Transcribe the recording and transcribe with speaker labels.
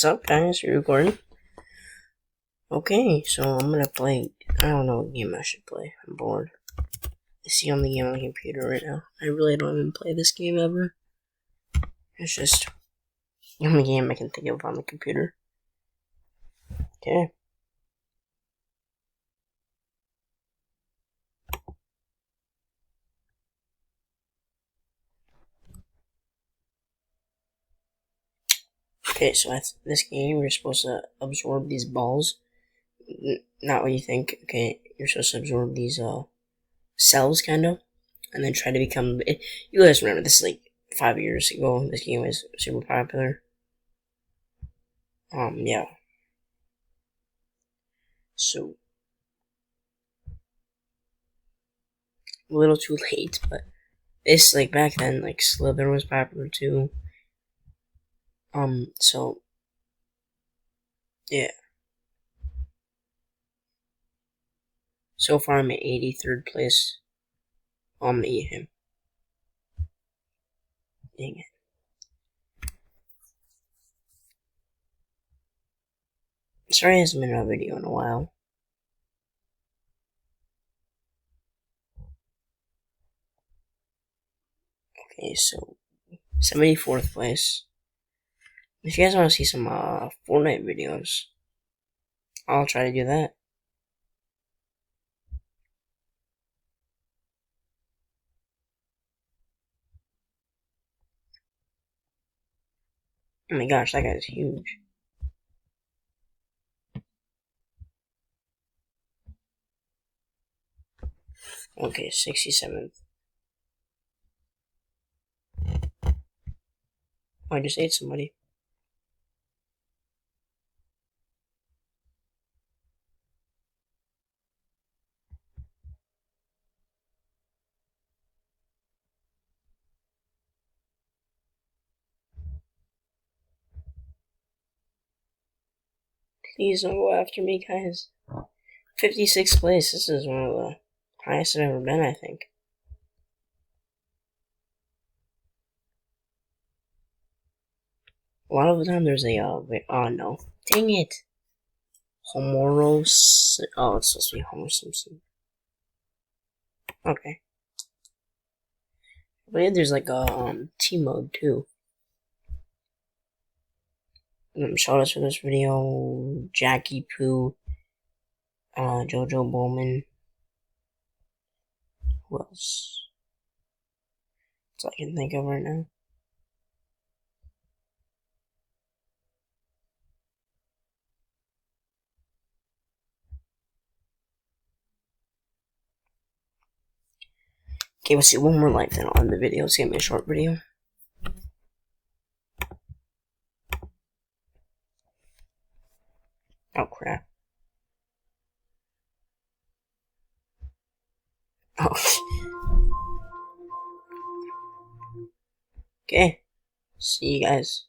Speaker 1: What's up, guys? You're recording? Okay, so I'm gonna play. I don't know what game I should play. I'm bored. It's the only game on the computer right now. I really don't even play this game ever. It's just the only game I can think of on the computer. Okay. Okay, so this game, you're supposed to absorb these balls. Not what you think. Okay, you're supposed to absorb these cells, kind of, and then try to become. You guys remember this is like 5 years ago. This game was super popular. Yeah. So a little too late, but it's like back then, like Slither was popular too. So yeah. So far, I'm at 83rd place. Oh, I'm gonna eat him. Dang it. Sorry, I hasn't been a video in a while. Okay, so 74th place. If you guys want to see some Fortnite videos, I'll try to do that. Oh my gosh, that guy's huge. Okay, 67th. Oh, I just ate somebody. Please don't go after me, guys. 56th place. This is one of the highest I've ever been, I think. A lot of the time there's a, wait, oh no. Dang it! Homoros. Oh, it's supposed to be Homer Simpson. Okay. But there's like a, team mode too. Shout outs for this video, Jackie Poo, Jojo Bowman. Who else? That's all I can think of right now. Okay, we'll see one more life then on the video. It's gonna be a short video. Oh crap. Oh. Okay. See you guys.